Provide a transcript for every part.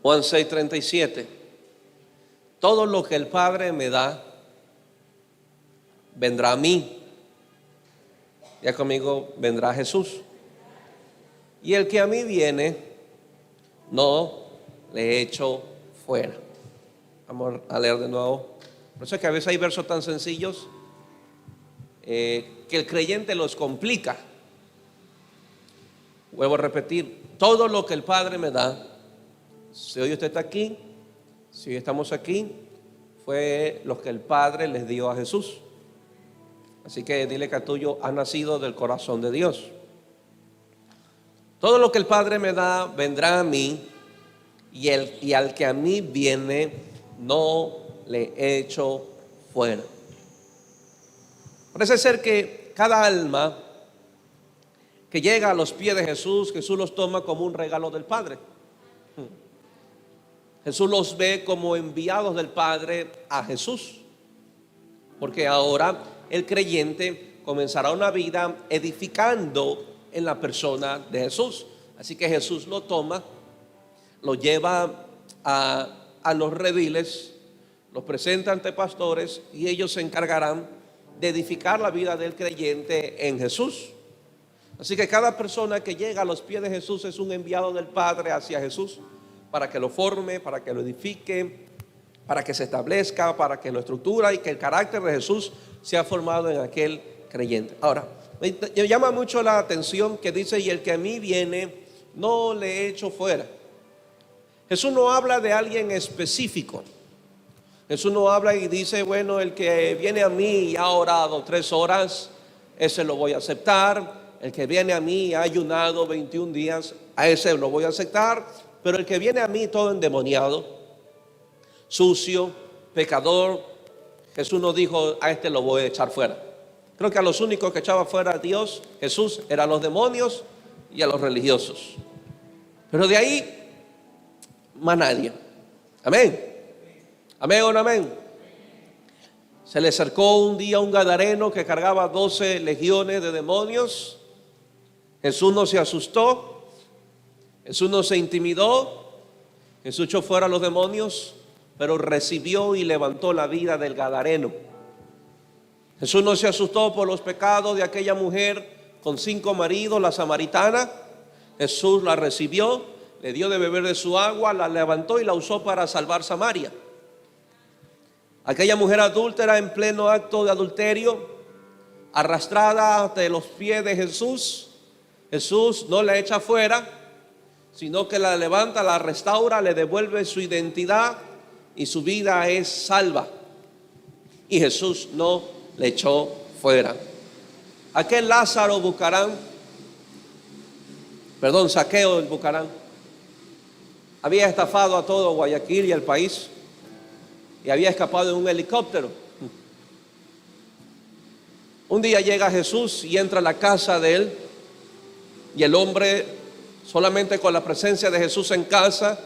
Juan 6:37. Todo lo que el Padre me da, vendrá a mí. Ya conmigo, vendrá Jesús. Y el que a mí viene, no le echo fuera. Vamos a leer de nuevo. Por eso es que a veces hay versos tan sencillos que el creyente los complica. Vuelvo a repetir, todo lo que el Padre me da, si hoy usted está aquí, si hoy estamos aquí, fue lo que el Padre les dio a Jesús. Así que dile que a tuyo ha nacido del corazón de Dios. Todo lo que el Padre me da, vendrá a mí, y al que a mí viene, no le echo fuera. Parece ser que cada alma que llega a los pies de Jesús, Jesús los toma como un regalo del Padre. Jesús los ve como enviados del Padre a Jesús, porque ahora el creyente comenzará una vida edificando en la persona de Jesús. Así que Jesús lo toma, lo lleva a los rediles, los presenta ante pastores, y ellos se encargarán de edificar la vida del creyente en Jesús. Así que cada persona que llega a los pies de Jesús es un enviado del Padre hacia Jesús, para que lo forme, para que lo edifique, para que se establezca, para que lo estructura y que el carácter de Jesús sea formado en aquel creyente. Ahora, me llama mucho la atención que dice: y el que a mí viene, no le echo fuera. Jesús no habla de alguien específico. Jesús no habla y dice: bueno, el que viene a mí y ha orado 3 horas, ese lo voy a aceptar. El que viene a mí y ha ayunado 21 días, a ese lo voy a aceptar. Pero el que viene a mí todo endemoniado, sucio, pecador, Jesús no dijo: a este lo voy a echar fuera. Creo que a los únicos que echaba fuera a Dios, Jesús, eran los demonios y a los religiosos. Pero de ahí, más nadie. Amén. Amén o no amén. Se le acercó un día un gadareno que cargaba 12 legiones de demonios. Jesús no se asustó, Jesús no se intimidó, Jesús echó fuera a los demonios, pero recibió y levantó la vida del gadareno. Jesús no se asustó por los pecados de aquella mujer con 5 maridos, la samaritana. Jesús la recibió, le dio de beber de su agua, la levantó y la usó para salvar Samaria. Aquella mujer adúltera en pleno acto de adulterio, arrastrada ante los pies de Jesús, Jesús no la echa fuera, sino que la levanta, la restaura, le devuelve su identidad y su vida es salva. Y Jesús no le echó fuera. Aquel Lázaro Zaqueo en Bucarán, había estafado a todo Guayaquil y el país, y había escapado en un helicóptero. Un día llega Jesús y entra a la casa de él, y el hombre, solamente con la presencia de Jesús en casa,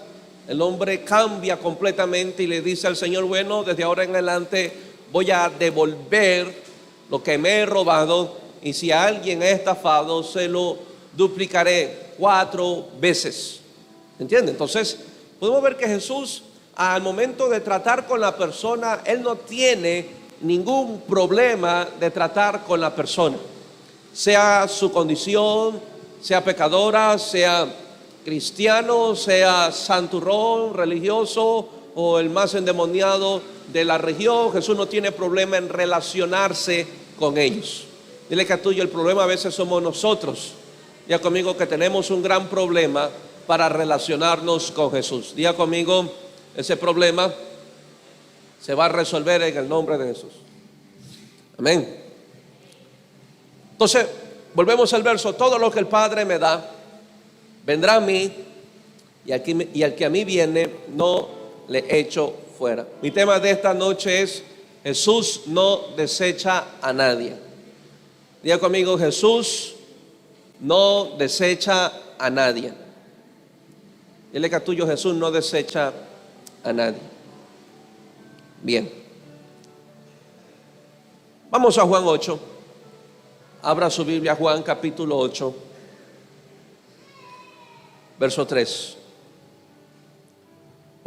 el hombre cambia completamente y le dice al Señor: bueno, desde ahora en adelante voy a devolver lo que me he robado, y si a alguien he estafado, se lo duplicaré 4 veces. ¿Entiende? Entonces podemos ver que Jesús, al momento de tratar con la persona, Él no tiene ningún problema de tratar con la persona, sea su condición, sea pecadora, sea cristiano, sea santurrón, religioso o el más endemoniado de la región. Jesús no tiene problema en relacionarse con ellos. Dile que a tuyo, el problema a veces somos nosotros. Diga conmigo que tenemos un gran problema para relacionarnos con Jesús. Diga conmigo, ese problema se va a resolver en el nombre de Jesús. Amén. Entonces, volvemos al verso: todo lo que el Padre me da, vendrá a mí, y al que a mí viene, no le echo fuera. Mi tema de esta noche es: Jesús no desecha a nadie. Diga conmigo: Jesús no desecha a nadie. Dile que a tuyo, Jesús no desecha a nadie. Bien, vamos a Juan 8. Abra su Biblia, Juan capítulo 8, verso 3.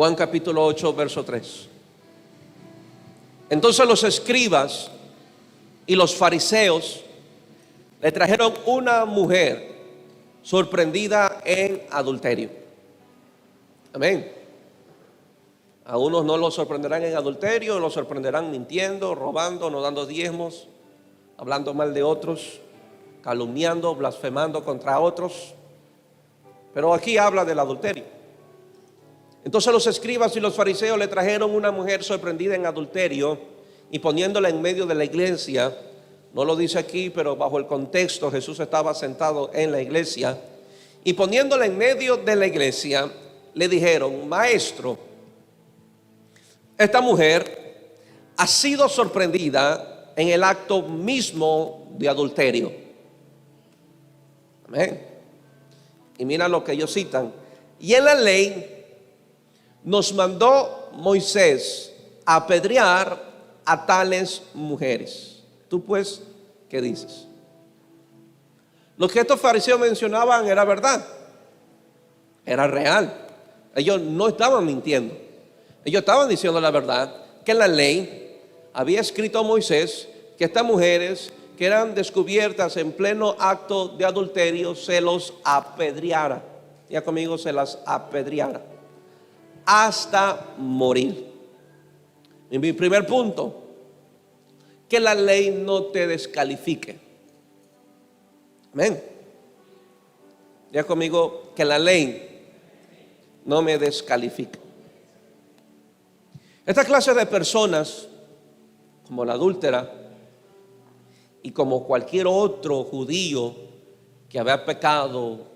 Juan capítulo 8, verso 3. Entonces los escribas y los fariseos le trajeron una mujer sorprendida en adulterio. Amén. A unos no los sorprenderán en adulterio, los sorprenderán mintiendo, robando, no dando diezmos, hablando mal de otros, calumniando, blasfemando contra otros. Pero aquí habla del adulterio. Entonces los escribas y los fariseos le trajeron una mujer sorprendida en adulterio y poniéndola en medio de la iglesia. No lo dice aquí, pero bajo el contexto, Jesús estaba sentado en la iglesia. Y poniéndola en medio de la iglesia, le dijeron: Maestro, esta mujer ha sido sorprendida en el acto mismo de adulterio. Amén. Y mira lo que ellos citan. Y en la ley nos mandó Moisés a apedrear a tales mujeres. Tú pues, ¿qué dices? Lo que estos fariseos mencionaban era verdad, era real. Ellos no estaban mintiendo. Ellos estaban diciendo la verdad, que en la ley había escrito Moisés que estas mujeres que eran descubiertas en pleno acto de adulterio se los apedreara. Ya conmigo, se las apedreara hasta morir. Y mi primer punto: que la ley no te descalifique. Amén. Ya conmigo, que la ley no me descalifique. Esta clase de personas, como la adúltera y como cualquier otro judío que había pecado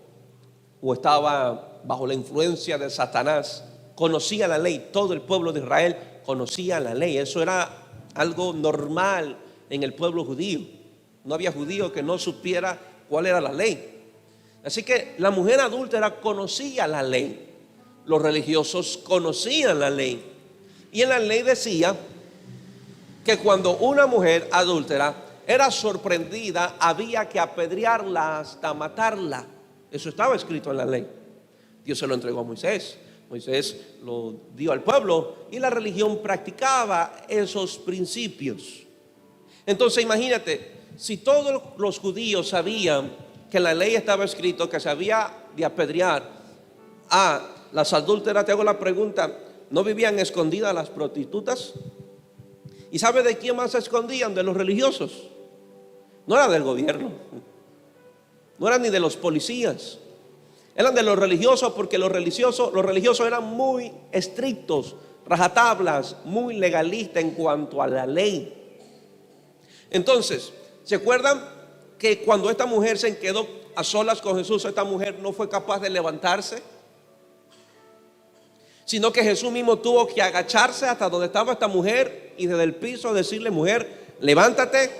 o estaba bajo la influencia de Satanás, conocía la ley. Todo el pueblo de Israel conocía la ley. Eso era algo normal en el pueblo judío. No había judío que no supiera cuál era la ley. Así que la mujer adúltera conocía la ley. Los religiosos conocían la ley. Y en la ley decía que cuando una mujer adúltera era sorprendida, había que apedrearla hasta matarla. Eso estaba escrito en la ley. Dios se lo entregó a Moisés. Moisés lo dio al pueblo y la religión practicaba esos principios. Entonces imagínate, si todos los judíos sabían que en la ley estaba escrito que se había de apedrear a las adúlteras, te hago la pregunta: ¿no vivían escondidas las prostitutas? ¿Y sabe de quién más se escondían? De los religiosos. No era del gobierno, no eran ni de los policías, eran de los religiosos, porque los religiosos eran muy estrictos, rajatablas, muy legalistas en cuanto a la ley. Entonces, ¿se acuerdan que cuando esta mujer se quedó a solas con Jesús, esta mujer no fue capaz de levantarse? Sino que Jesús mismo tuvo que agacharse hasta donde estaba esta mujer y desde el piso decirle: mujer, levántate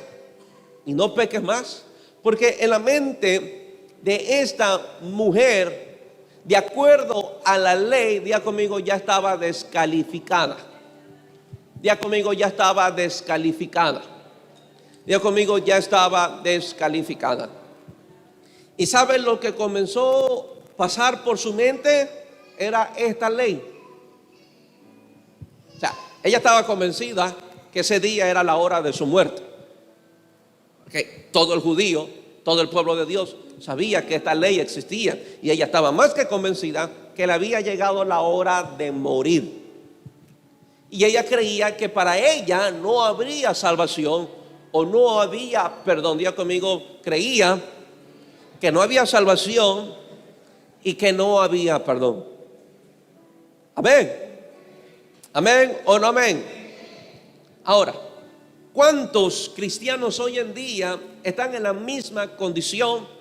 y no peques más. Porque en la mente de esta mujer, de acuerdo a la ley, diga conmigo, ya estaba descalificada. Diga conmigo, ya estaba descalificada. Diga conmigo, ya estaba descalificada. ¿Y sabe lo que comenzó a pasar por su mente? Era esta ley. O sea, ella estaba convencida que ese día era la hora de su muerte. Porque todo el judío, todo el pueblo de Dios sabía que esta ley existía, y ella estaba más que convencida que le había llegado la hora de morir. Y ella creía que para ella no habría salvación, o no había perdón. Diga conmigo, creía que no había salvación y que no había perdón. Amén. Amén o no amén. Ahora, ¿cuántos cristianos hoy en día están en la misma condición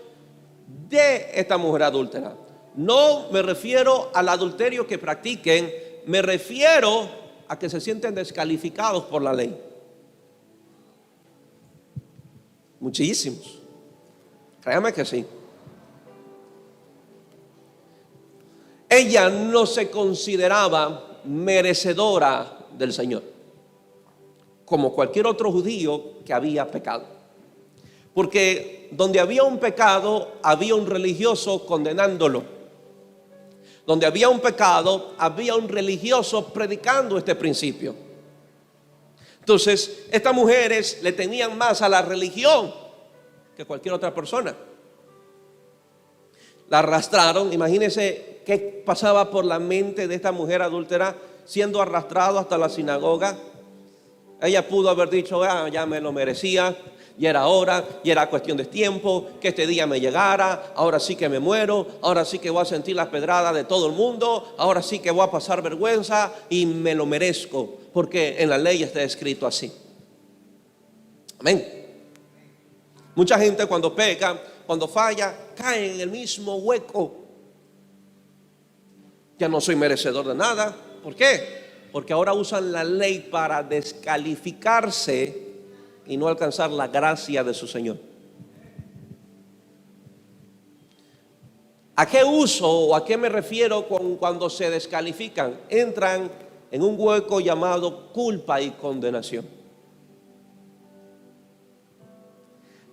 de esta mujer adúltera? No me refiero al adulterio que practiquen, me refiero a que se sienten descalificados por la ley. Muchísimos. Créame que sí. Ella no se consideraba merecedora del Señor, como cualquier otro judío que había pecado. Porque donde había un pecado, había un religioso condenándolo. Donde había un pecado, había un religioso predicando este principio. Entonces, estas mujeres le tenían más a la religión que cualquier otra persona. La arrastraron. Imagínense qué pasaba por la mente de esta mujer adúltera siendo arrastrado hasta la sinagoga. Ella pudo haber dicho: ya me lo merecía, ya era hora, ya era cuestión de tiempo, que este día me llegara, ahora sí que me muero, ahora sí que voy a sentir las pedradas de todo el mundo, ahora sí que voy a pasar vergüenza y me lo merezco, porque en la ley está escrito así. Amén. Mucha gente cuando peca, cuando falla, cae en el mismo hueco. Ya no soy merecedor de nada. ¿Por qué? Porque ahora usan la ley para descalificarse y no alcanzar la gracia de su Señor. ¿A qué uso o a qué me refiero cuando se descalifican? Entran en un hueco llamado culpa y condenación,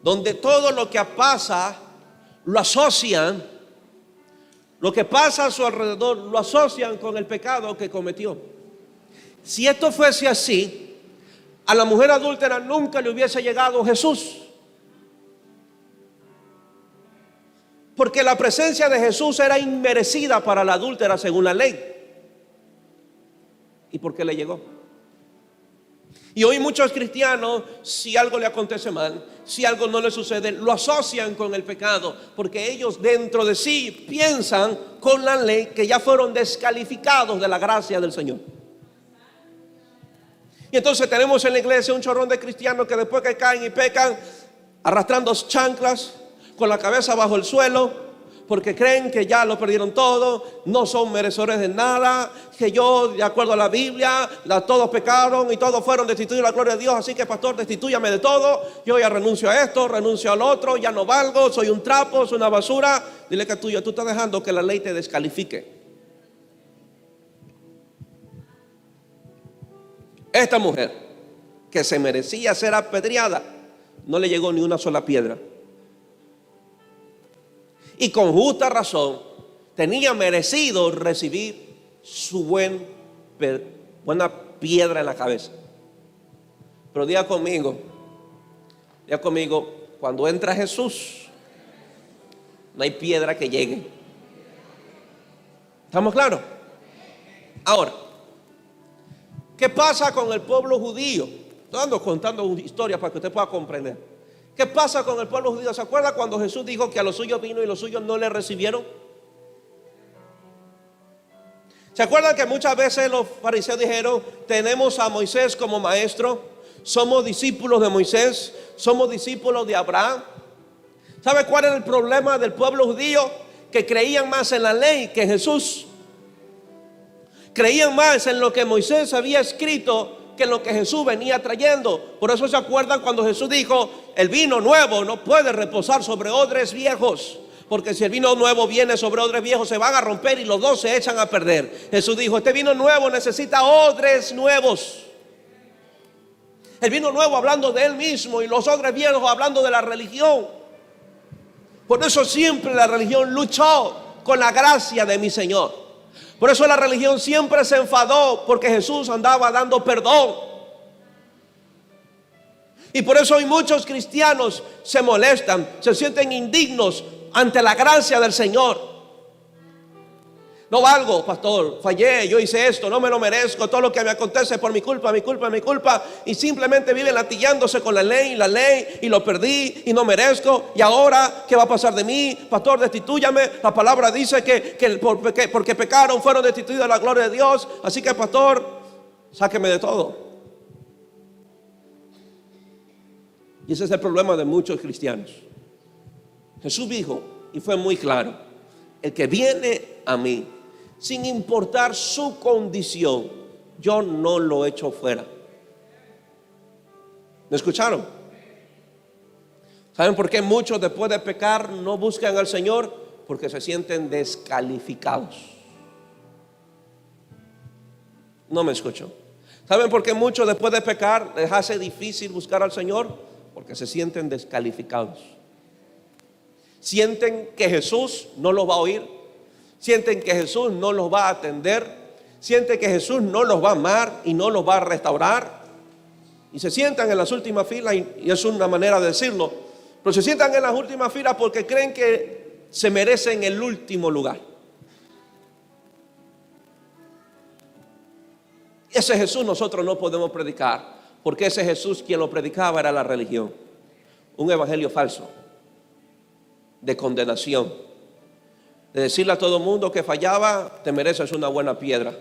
donde todo lo que pasa lo asocian, lo que pasa a su alrededor lo asocian con el pecado que cometió. Si esto fuese así, a la mujer adúltera nunca le hubiese llegado Jesús, porque la presencia de Jesús era inmerecida para la adúltera según la ley. ¿Y por qué le llegó? Y hoy muchos cristianos, si algo le acontece mal, si algo no le sucede, lo asocian con el pecado, porque ellos dentro de sí piensan con la ley que ya fueron descalificados de la gracia del Señor. Y entonces tenemos en la iglesia un chorrón de cristianos que después que caen y pecan, arrastrando chanclas, con la cabeza bajo el suelo, porque creen que ya lo perdieron todo, no son merecedores de nada, que yo, de acuerdo a la Biblia, todos pecaron y todos fueron destituidos de la gloria de Dios, así que pastor, destitúyame de todo, yo ya renuncio a esto, renuncio al otro, ya no valgo, soy un trapo, soy una basura. Dile que tú estás dejando que la ley te descalifique. Esta mujer, que se merecía ser apedreada, no le llegó ni una sola piedra. Y con justa razón tenía merecido recibir su buena piedra en la cabeza. Pero diga conmigo, cuando entra Jesús, no hay piedra que llegue. ¿Estamos claros? Ahora, ¿qué pasa con el pueblo judío? Estoy contando una historia para que usted pueda comprender. ¿Qué pasa con el pueblo judío? ¿Se acuerda cuando Jesús dijo que a los suyos vino y los suyos no le recibieron? ¿Se acuerdan que muchas veces los fariseos dijeron: tenemos a Moisés como maestro, somos discípulos de Moisés, somos discípulos de Abraham? ¿Sabe cuál era el problema del pueblo judío? Que creían más en la ley que en Jesús. Creían más en lo que Moisés había escrito que lo que Jesús venía trayendo. Por eso se acuerdan cuando Jesús dijo: el vino nuevo no puede reposar sobre odres viejos, porque si el vino nuevo viene sobre odres viejos se van a romper y los dos se echan a perder. Jesús dijo: este vino nuevo necesita odres nuevos. El vino nuevo hablando de él mismo y los odres viejos hablando de la religión. Por eso siempre la religión luchó con la gracia de mi Señor. Por eso la religión siempre se enfadó, porque Jesús andaba dando perdón. Y por eso hoy muchos cristianos se molestan, se sienten indignos ante la gracia del Señor. No valgo, pastor, fallé, yo hice esto, no me lo merezco, todo lo que me acontece es por mi culpa, y simplemente viven latillándose con la ley, y lo perdí y no merezco, y ahora ¿qué va a pasar de mí? Pastor, destitúyame. La palabra dice que porque pecaron fueron destituidos de la gloria de Dios, así que pastor, sáqueme de todo. Y ese es el problema de muchos cristianos. Jesús dijo, y fue muy claro: el que viene a mí, sin importar su condición, yo no lo echo fuera. ¿Me escucharon? ¿Saben por qué muchos después de pecar no buscan al Señor? Porque se sienten descalificados. No me escuchó. ¿Saben por qué muchos después de pecar les hace difícil buscar al Señor? Porque se sienten descalificados. Sienten que Jesús no los va a oír. sienten que Jesús no los va a atender, sienten que Jesús no los va a amar y no los va a restaurar. Y se sientan en las últimas filas, y es una manera de decirlo, pero se sientan en las últimas filas porque creen que se merecen el último lugar. Ese Jesús nosotros no podemos predicar, porque ese Jesús quien lo predicaba era la religión. Un evangelio falso, de condenación, de decirle a todo mundo que fallaba, te mereces una buena piedra.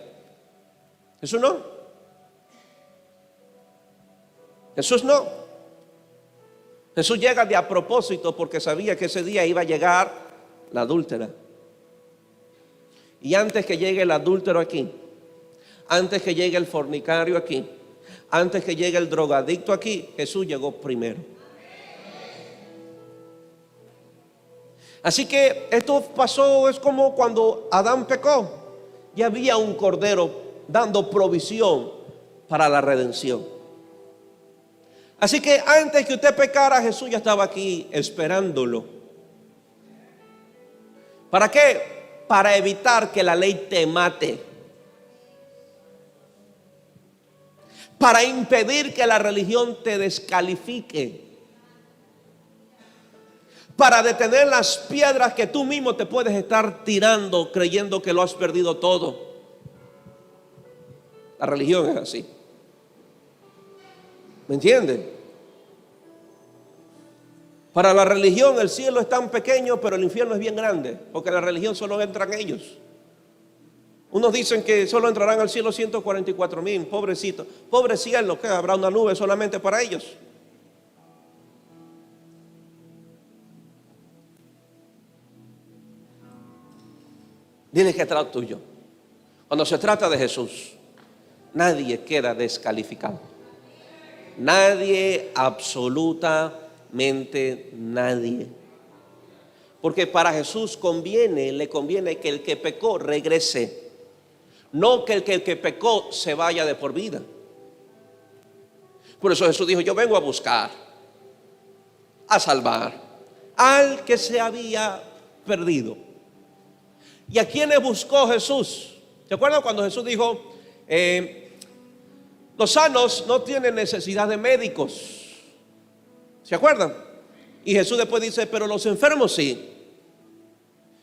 Jesús no. Jesús no. Jesús llega de a propósito porque sabía que ese día iba a llegar la adúltera. Y antes que llegue el adúltero aquí, antes que llegue el fornicario aquí, antes que llegue el drogadicto aquí, Jesús llegó primero. Así que esto pasó, es como cuando Adán pecó. Ya había un cordero dando provisión para la redención. Así que antes que usted pecara, Jesús ya estaba aquí esperándolo. ¿Para qué? Para evitar que la ley te mate. Para impedir que la religión te descalifique. Para detener las piedras que tú mismo te puedes estar tirando creyendo que lo has perdido todo. La religión es así. ¿Me entienden? Para la religión el cielo es tan pequeño, pero el infierno es bien grande, porque en la religión solo entran ellos. Unos dicen que solo entrarán al cielo 144,000, pobrecitos. Pobre cielo, que habrá una nube solamente para ellos. Dile que trato tuyo. Cuando se trata de Jesús, nadie queda descalificado. Nadie, absolutamente nadie. Porque para Jesús le conviene que el que pecó regrese, no que el que pecó se vaya de por vida. Por eso Jesús dijo: yo vengo a buscar, a salvar al que se había perdido. ¿Y a quiénes buscó Jesús? ¿Se acuerdan cuando Jesús dijo: los sanos no tienen necesidad de médicos? ¿Se acuerdan? Y Jesús después dice: pero los enfermos sí.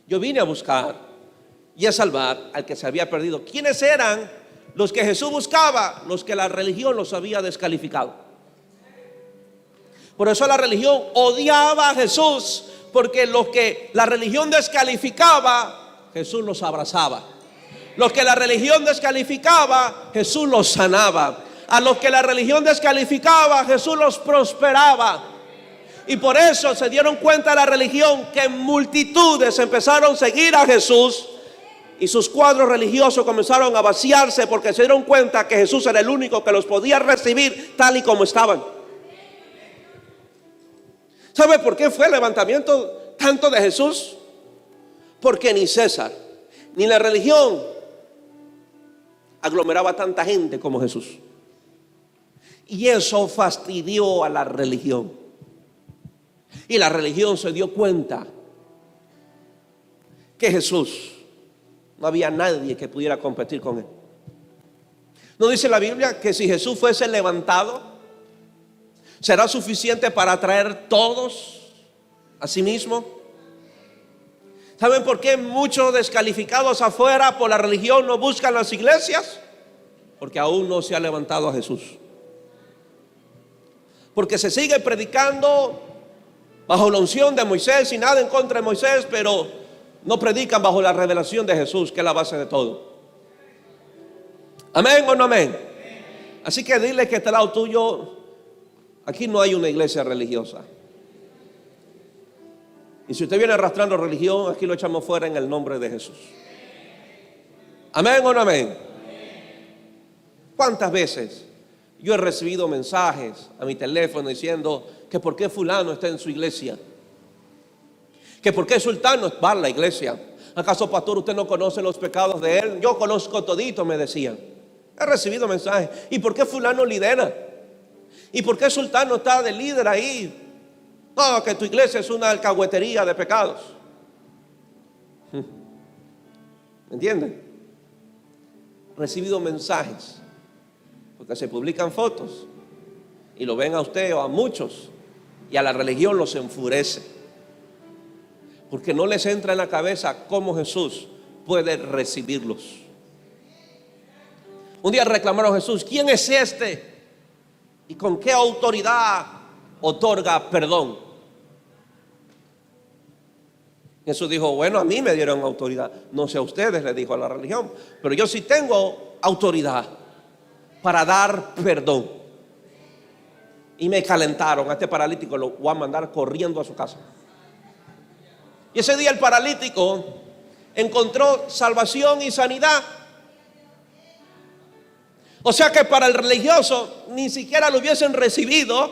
Yo vine a buscar y a salvar al que se había perdido. ¿Quiénes eran los que Jesús buscaba? Los que la religión los había descalificado. Por eso la religión odiaba a Jesús, porque los que la religión descalificaba, Jesús los abrazaba. Los que la religión descalificaba, Jesús los sanaba. A los que la religión descalificaba, Jesús los prosperaba. Y por eso se dieron cuenta de la religión, que multitudes empezaron a seguir a Jesús, y sus cuadros religiosos comenzaron a vaciarse, porque se dieron cuenta que Jesús era el único que los podía recibir tal y como estaban. ¿Sabe por qué fue el levantamiento tanto de Jesús? Porque ni César ni la religión aglomeraba tanta gente como Jesús. Y eso fastidió a la religión. Y la religión se dio cuenta que Jesús, no había nadie que pudiera competir con él. ¿No dice la Biblia que si Jesús fuese levantado, será suficiente para atraer todos a sí mismo? ¿Saben por qué muchos descalificados afuera por la religión no buscan las iglesias? Porque aún no se ha levantado a Jesús. Porque se sigue predicando bajo la unción de Moisés, y nada en contra de Moisés, pero no predican bajo la revelación de Jesús, que es la base de todo. ¿Amén o no amén? Así que dile que este lado tuyo: aquí no hay una iglesia religiosa. Y si usted viene arrastrando religión, aquí lo echamos fuera en el nombre de Jesús. ¿Amén o no amén? ¿Cuántas veces yo he recibido mensajes a mi teléfono diciendo que por qué fulano está en su iglesia, que por qué sultano va a la iglesia? ¿Acaso, pastor, usted no conoce los pecados de él? Yo conozco todito, me decían. He recibido mensajes. ¿Y por qué fulano lidera? ¿Y por qué sultano está de líder ahí? No, que tu iglesia es una alcahuetería de pecados. ¿Me entienden? He recibido mensajes, porque se publican fotos y lo ven a usted o a muchos, y a la religión los enfurece, porque no les entra en la cabeza cómo Jesús puede recibirlos. Un día reclamaron a Jesús: ¿quién es este? ¿Y con qué autoridad otorga perdón? Jesús dijo: bueno, a mí me dieron autoridad, no sé a ustedes, le dijo a la religión, pero yo sí tengo autoridad para dar perdón. Y me calentaron: a este paralítico lo voy a mandar corriendo a su casa. Y ese día el paralítico encontró salvación y sanidad. O sea que para el religioso ni siquiera lo hubiesen recibido,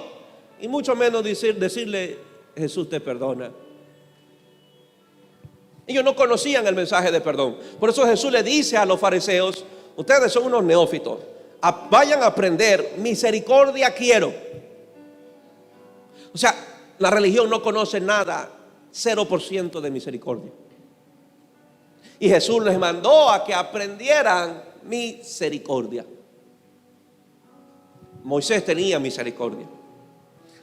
y mucho menos decirle: Jesús te perdona. Ellos no conocían el mensaje de perdón. Por eso Jesús le dice a los fariseos: ustedes son unos neófitos, vayan a aprender, misericordia quiero. O sea, la religión no conoce nada, 0% de misericordia. Y Jesús les mandó a que aprendieran misericordia. Moisés tenía misericordia,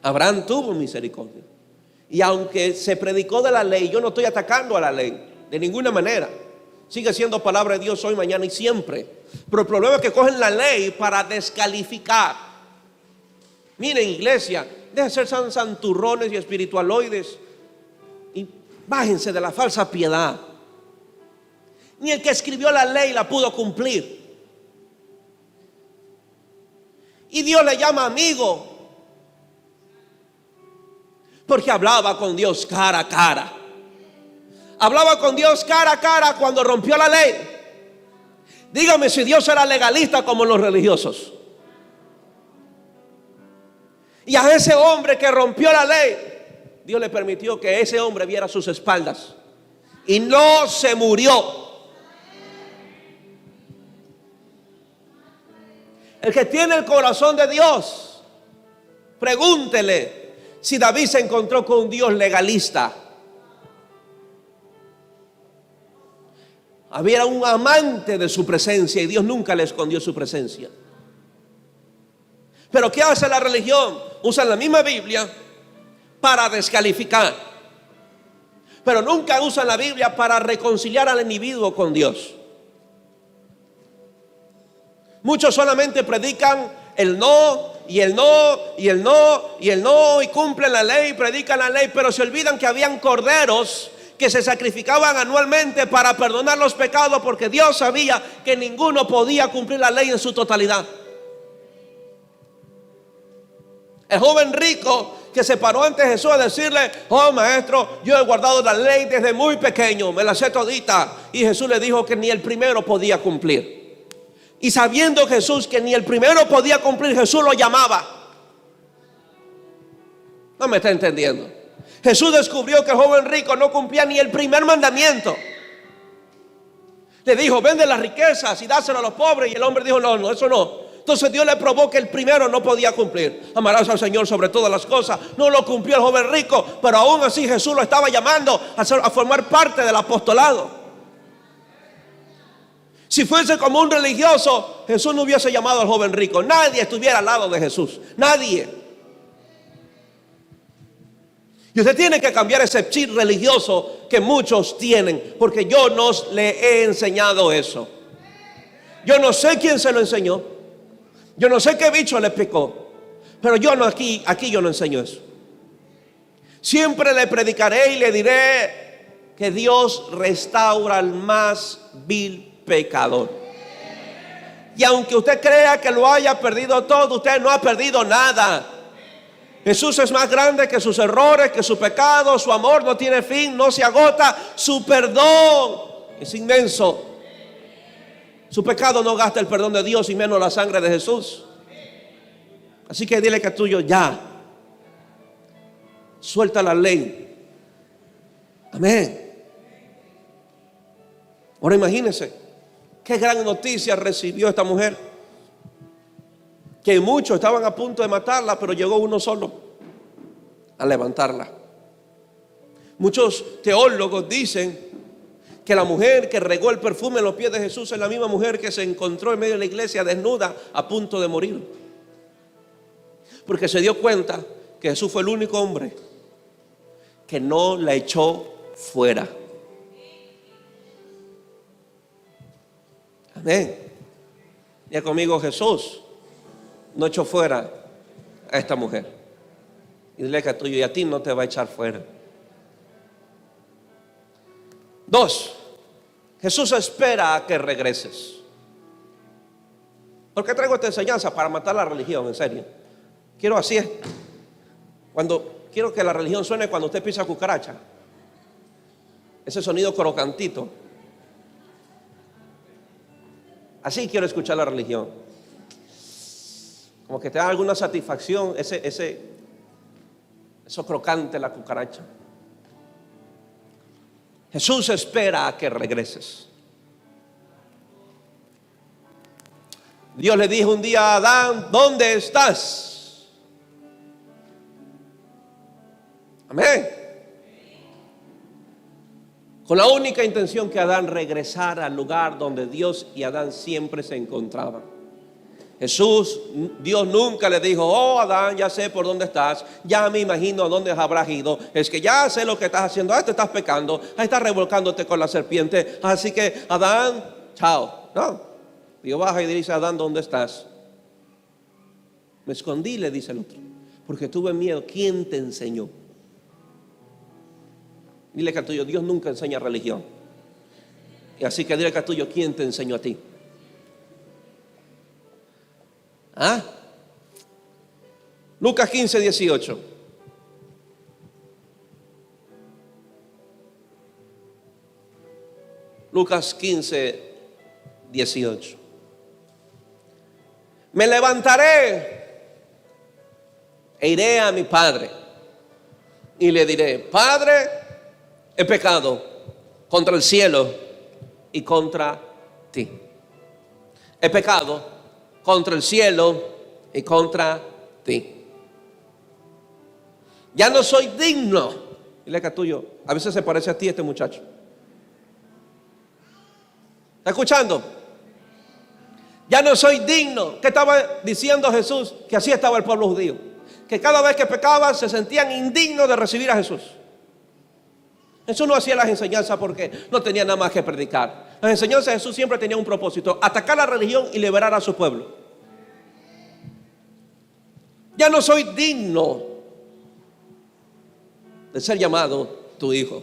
Abraham tuvo misericordia. Y aunque se predicó de la ley, yo no estoy atacando a la ley de ninguna manera. Sigue siendo palabra de Dios hoy, mañana y siempre. Pero el problema es que cogen la ley para descalificar. Miren, iglesia, dejen de ser santurrones y espiritualoides y bájense de la falsa piedad. Ni el que escribió la ley la pudo cumplir. Y Dios le llama amigo, porque hablaba con Dios cara a cara. Hablaba con Dios cara a cara cuando rompió la ley. Dígame si Dios era legalista como los religiosos. Y a ese hombre que rompió la ley, Dios le permitió que ese hombre viera sus espaldas y no se murió. El que tiene el corazón de Dios, pregúntele si David se encontró con un Dios legalista. Había un amante de su presencia y Dios nunca le escondió su presencia. Pero ¿qué hace la religión? Usan la misma Biblia para descalificar, pero nunca usan la Biblia para reconciliar al individuo con Dios. Muchos solamente predican el no, y el no, y el no, y el no, y cumplen la ley, predican la ley, pero se olvidan que habían corderos que se sacrificaban anualmente para perdonar los pecados, porque Dios sabía que ninguno podía cumplir la ley en su totalidad. El joven rico que se paró ante Jesús a decirle: oh maestro, yo he guardado la ley desde muy pequeño, me la sé todita. Y Jesús le dijo que ni el primero podía cumplir. Y sabiendo Jesús que ni el primero podía cumplir, Jesús lo llamaba. No me está entendiendo. Jesús descubrió que el joven rico no cumplía ni el primer mandamiento. Le dijo: vende las riquezas y dáselo a los pobres. Y el hombre dijo: no, eso no. Entonces Dios le probó que el primero no podía cumplir. Amarás al Señor sobre todas las cosas. No lo cumplió el joven rico, pero aún así Jesús lo estaba llamando a formar parte del apostolado. Si fuese como un religioso, Jesús no hubiese llamado al joven rico. Nadie estuviera al lado de Jesús. Nadie. Y usted tiene que cambiar ese chip religioso que muchos tienen, porque yo no le he enseñado eso. Yo no sé quién se lo enseñó. Yo no sé qué bicho le explicó. Pero yo no, aquí yo no enseño eso. Siempre le predicaré y le diré que Dios restaura al más vil pecador. Y aunque usted crea que lo haya perdido todo, usted no ha perdido nada. Jesús es más grande que sus errores, que su pecado. Su amor no tiene fin, no se agota. Su perdón es inmenso. Su pecado no gasta el perdón de Dios y menos la sangre de Jesús. Así que dile que es tuyo ya. Suelta la ley. Amén. Ahora imagínense qué gran noticia recibió esta mujer, que muchos estaban a punto de matarla, pero llegó uno solo a levantarla. Muchos teólogos dicen que la mujer que regó el perfume en los pies de Jesús es la misma mujer que se encontró en medio de la iglesia desnuda a punto de morir, porque se dio cuenta que Jesús fue el único hombre que no la echó fuera. Amén. Ya conmigo, Jesús no echó fuera a esta mujer. Y dile que a tuyo y a ti no te va a echar fuera. 2, Jesús espera a que regreses. ¿Por qué traigo esta enseñanza? Para matar la religión, en serio. Quiero así, quiero que la religión suene cuando usted pisa cucaracha. Ese sonido crocantito. Así quiero escuchar la religión. Como que te da alguna satisfacción eso crocante, la cucaracha. Jesús espera a que regreses. Dios le dijo un día a Adán: ¿dónde estás? Amén. Con la única intención que Adán regresara al lugar donde Dios y Adán siempre se encontraban. Dios nunca le dijo: oh Adán, ya sé por dónde estás, ya me imagino a dónde habrás ido, es que ya sé lo que estás haciendo, te estás pecando, estás revolcándote con la serpiente, así que Adán, chao. No, Dios baja y dice a Adán: ¿dónde estás? Me escondí, le dice el otro, porque tuve miedo. ¿Quién te enseñó? Dile que a tuyo: Dios nunca enseña religión. Y así que dile que a tuyo: ¿quién te enseñó a ti? Lucas 15, 18. Lucas 15, 18. Me levantaré e iré a mi padre y le diré: Padre, he pecado contra el cielo y contra ti. He pecado contra el cielo y contra ti. Ya no soy digno. Dile que a tuyo: a veces se parece a ti este muchacho. ¿Está escuchando? Ya no soy digno. ¿Qué estaba diciendo Jesús? Que así estaba el pueblo judío, que cada vez que pecaban se sentían indignos de recibir a Jesús. Jesús no hacía las enseñanzas porque no tenía nada más que predicar. Las enseñanzas de Jesús siempre tenían un propósito: atacar la religión y liberar a su pueblo. Ya no soy digno de ser llamado tu hijo.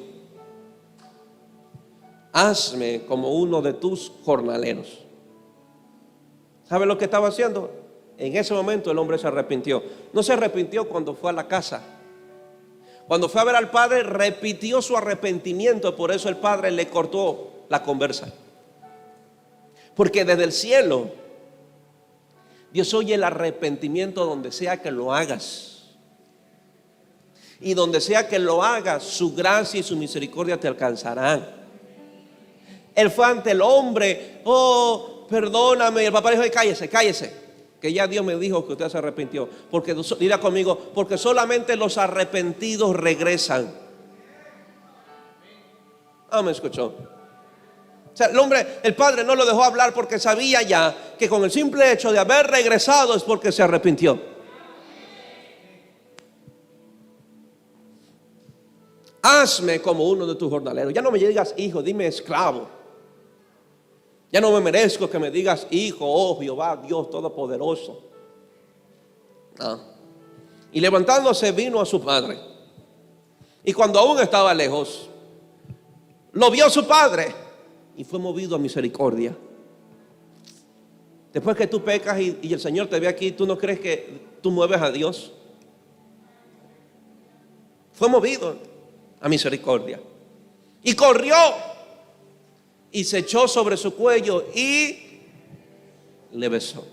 Hazme como uno de tus jornaleros. ¿Sabe lo que estaba haciendo? En ese momento el hombre se arrepintió. No se arrepintió cuando fue a la casa. Cuando fue a ver al padre, repitió su arrepentimiento. Por eso el padre le cortó la conversa. Porque desde el cielo Dios oye el arrepentimiento donde sea que lo hagas. Y donde sea que lo hagas, su gracia y su misericordia te alcanzarán. Él fue ante el hombre: oh, perdóname. Y el papá dijo: cállese, que ya Dios me dijo que usted se arrepintió. Porque, dirá conmigo, porque solamente los arrepentidos regresan. Me escuchó. O sea, el padre no lo dejó hablar porque sabía ya que con el simple hecho de haber regresado es porque se arrepintió. Hazme como uno de tus jornaleros. Ya no me digas hijo, dime esclavo. Ya no me merezco que me digas hijo, oh Jehová, Dios Todopoderoso. Y levantándose vino a su padre. Y cuando aún estaba lejos, lo vio su padre y fue movido a misericordia. Después que tú pecas y el Señor te ve aquí, ¿tú no crees que tú mueves a Dios? Fue movido a misericordia. Y corrió y se echó sobre su cuello y le besó.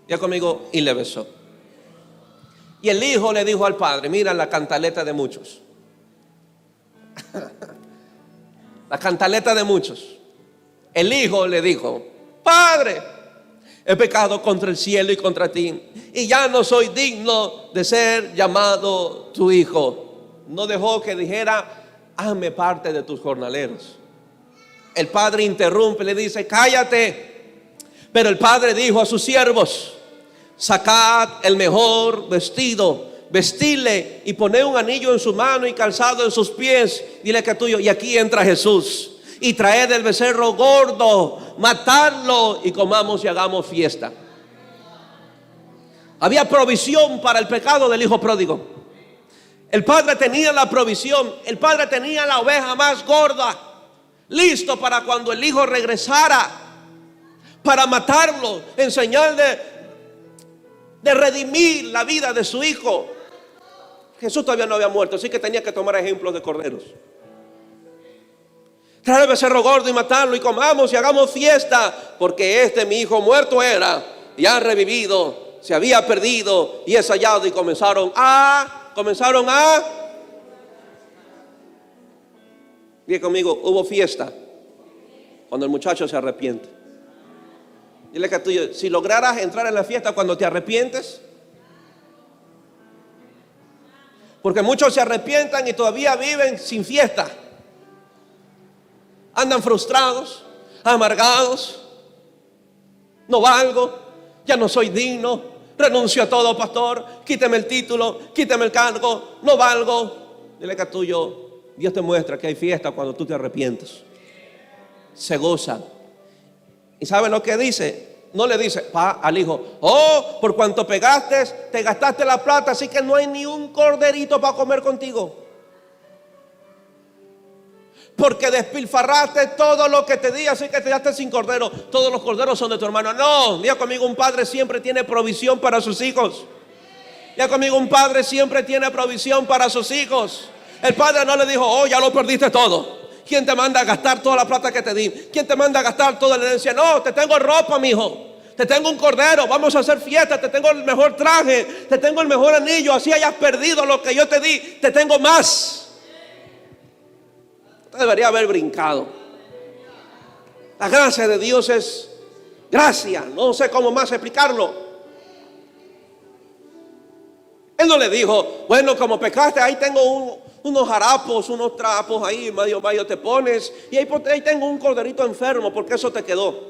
Ya conmigo: y le besó. Y el hijo le dijo al padre: mira la cantaleta de muchos. La cantaleta de muchos. El hijo le dijo: Padre, he pecado contra el cielo y contra ti, y ya no soy digno de ser llamado tu hijo. No dejó que dijera: hazme parte de tus jornaleros. El padre interrumpe, le dice: cállate. Pero el padre dijo a sus siervos: sacad el mejor vestido, vestidle y poned un anillo en su mano y calzado en sus pies. Dile que tuyo. Y aquí entra Jesús. Y traed el becerro gordo, matadlo y comamos y hagamos fiesta. Había provisión para el pecado del hijo pródigo. El padre tenía la provisión. El padre tenía la oveja más gorda, listo para cuando el hijo regresara, para matarlo, en señal de redimir la vida de su hijo. Jesús todavía no había muerto, así que tenía que tomar ejemplos de corderos. Trae el becerro gordo y matarlo y comamos y hagamos fiesta, porque mi hijo muerto era y ha revivido, se había perdido y es hallado. Y comenzaron a diga conmigo, hubo fiesta cuando el muchacho se arrepiente. Dile que tuyo, si lograras entrar en la fiesta cuando te arrepientes, porque muchos se arrepientan y todavía viven sin fiesta. Andan frustrados, amargados. No valgo, ya no soy digno, renuncio a todo, pastor, quíteme el título, quíteme el cargo, no valgo. Dile que tuyo, Dios te muestra que hay fiesta cuando tú te arrepientes. Se goza. ¿Y sabe lo que dice? No le dice al hijo: oh, por cuanto pegaste, te gastaste la plata, así que no hay ni un corderito para comer contigo, porque despilfarraste todo lo que te di, así que te quedaste sin cordero. Todos los corderos son de tu hermano. No, diga conmigo, un padre siempre tiene provisión para sus hijos. Diga conmigo, un padre siempre tiene provisión para sus hijos. El padre no le dijo: oh, ya lo perdiste todo. ¿Quién te manda a gastar toda la plata que te di? ¿Quién te manda a gastar toda la herencia? No, te tengo ropa, mi hijo. Te tengo un cordero, vamos a hacer fiesta. Te tengo el mejor traje, te tengo el mejor anillo. Así hayas perdido lo que yo te di, te tengo más. Usted debería haber brincado. La gracia de Dios es gracia. No sé cómo más explicarlo. Él no le dijo: bueno, como pecaste, ahí tengo unos harapos, unos trapos ahí, medio te pones, y ahí tengo un corderito enfermo, porque eso te quedó.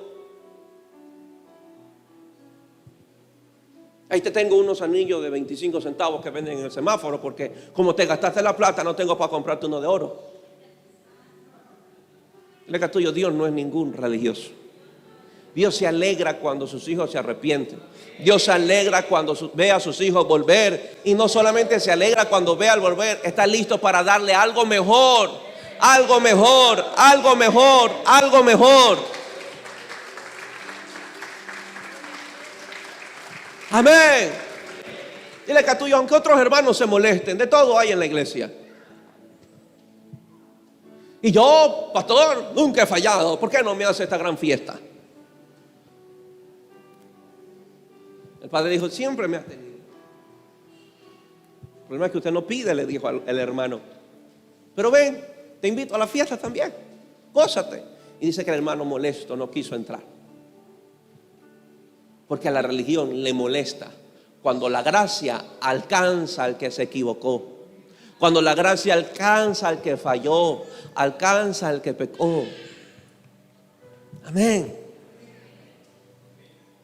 Ahí te tengo unos anillos de 25 centavos que venden en el semáforo, porque como te gastaste la plata, no tengo para comprarte uno de oro. Dile que tuyo, Dios no es ningún religioso. Dios se alegra cuando sus hijos se arrepienten. Dios se alegra cuando ve a sus hijos volver. Y no solamente se alegra cuando ve al volver, está listo para darle algo mejor. Algo mejor, algo mejor, algo mejor. Amén. Dile que tuyo, aunque otros hermanos se molesten, de todo hay en la iglesia. Y yo, pastor, nunca he fallado. ¿Por qué no me hace esta gran fiesta? El padre dijo: siempre me has tenido. El problema es que usted no pide, le dijo al hermano. Pero ven, te invito a la fiesta también. Gózate. Y dice que el hermano molesto no quiso entrar. Porque a la religión le molesta cuando la gracia alcanza al que se equivocó. Cuando la gracia alcanza al que falló, alcanza al que pecó. Amén.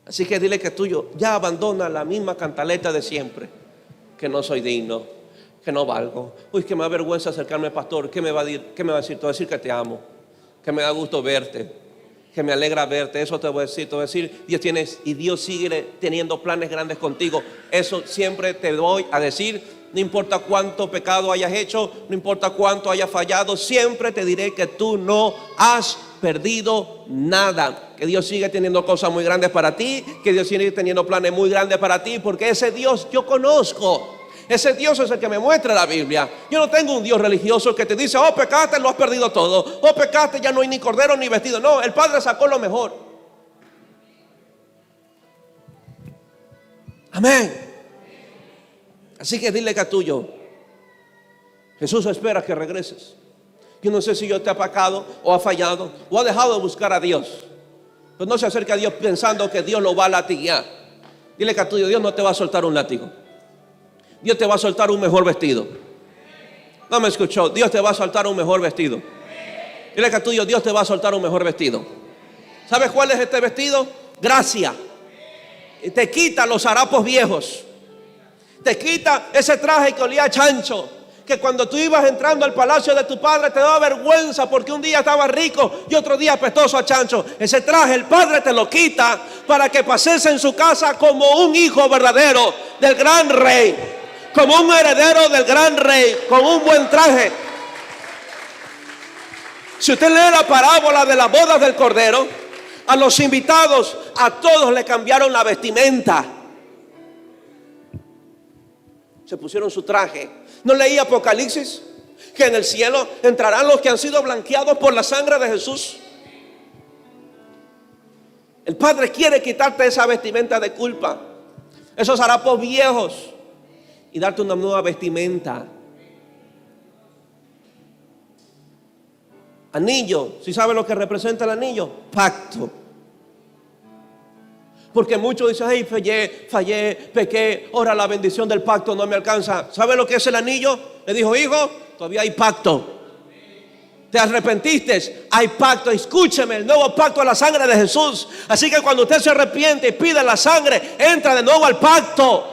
Así que dile que tuyo, ya abandona la misma cantaleta de siempre: que no soy digno, que no valgo. Uy, que me da vergüenza acercarme al pastor. ¿Qué me va a decir? ¿Qué me va a decir? Te voy a decir que te amo, que me da gusto verte, que me alegra verte. Eso te voy a decir. Te voy a decir, Dios sigue teniendo planes grandes contigo. Eso siempre te voy a decir. No importa cuánto pecado hayas hecho, no importa cuánto hayas fallado, siempre te diré que tú no has perdido nada. Que Dios sigue teniendo cosas muy grandes para ti, que Dios sigue teniendo planes muy grandes para ti, porque ese Dios yo conozco. Ese Dios es el que me muestra la Biblia. Yo no tengo un Dios religioso que te dice: oh, pecaste, lo has perdido todo. Oh, pecaste, ya no hay ni cordero ni vestido. No, el Padre sacó lo mejor. Amén. Así que dile que a tuyo, Jesús espera que regreses. Yo no sé si yo te he pecado o ha fallado o ha dejado de buscar a Dios. Pues no se acerque a Dios pensando que Dios lo va a latigar. Dile que a tuyo, Dios no te va a soltar un látigo. Dios te va a soltar un mejor vestido. No me escuchó. Dios te va a soltar un mejor vestido. Dile que a tuyo, Dios te va a soltar un mejor vestido. ¿Sabes cuál es este vestido? Gracia. Y te quita los harapos viejos. Te quita ese traje que olía a chancho, que cuando tú ibas entrando al palacio de tu padre te daba vergüenza porque un día estaba rico y otro día apestoso a chancho. Ese traje el padre te lo quita para que pases en su casa como un hijo verdadero del gran rey, como un heredero del gran rey, con un buen traje. Si usted lee la parábola de las bodas del Cordero, a los invitados, a todos le cambiaron la vestimenta. Se pusieron su traje. ¿No leí Apocalipsis? Que en el cielo entrarán los que han sido blanqueados por la sangre de Jesús. El Padre quiere quitarte esa vestimenta de culpa, esos harapos viejos, y darte una nueva vestimenta. Anillo, ¿sí sabe lo que representa el anillo? Pacto. Porque muchos dicen, ay, fallé, pequé, ahora la bendición del pacto no me alcanza. ¿Sabe lo que es el anillo? Le dijo, hijo, todavía hay pacto. Te arrepentiste, hay pacto. Escúcheme, el nuevo pacto es la sangre de Jesús. Así que cuando usted se arrepiente y pide la sangre, entra de nuevo al pacto.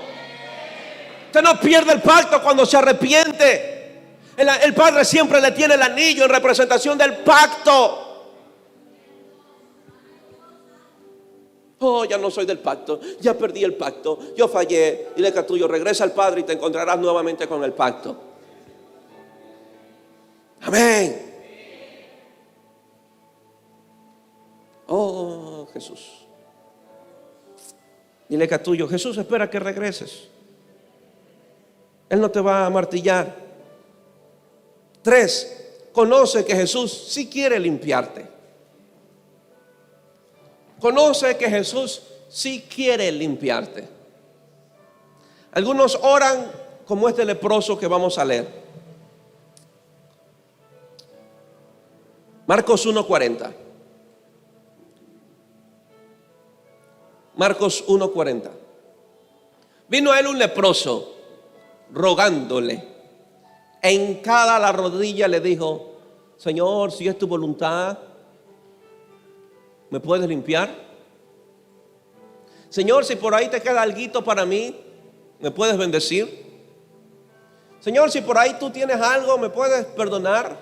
Usted no pierde el pacto cuando se arrepiente. El Padre siempre le tiene el anillo en representación del pacto. Oh, ya no soy del pacto, ya perdí el pacto, yo fallé. Dile que a tuyo, regresa al Padre y te encontrarás nuevamente con el pacto. Amén. Oh, Jesús. Dile que a tuyo, Jesús espera que regreses. Él no te va a martillar. 3, conoce que Jesús sí quiere limpiarte. Conoce que Jesús sí quiere limpiarte. Algunos oran como este leproso que vamos a leer. Marcos 1:40. Marcos 1:40. Vino a él un leproso rogándole. En cada la rodilla le dijo, Señor, si es tu voluntad, ¿me puedes limpiar? Señor, si por ahí te queda alguito para mí, ¿me puedes bendecir? Señor, si por ahí tú tienes algo, ¿me puedes perdonar?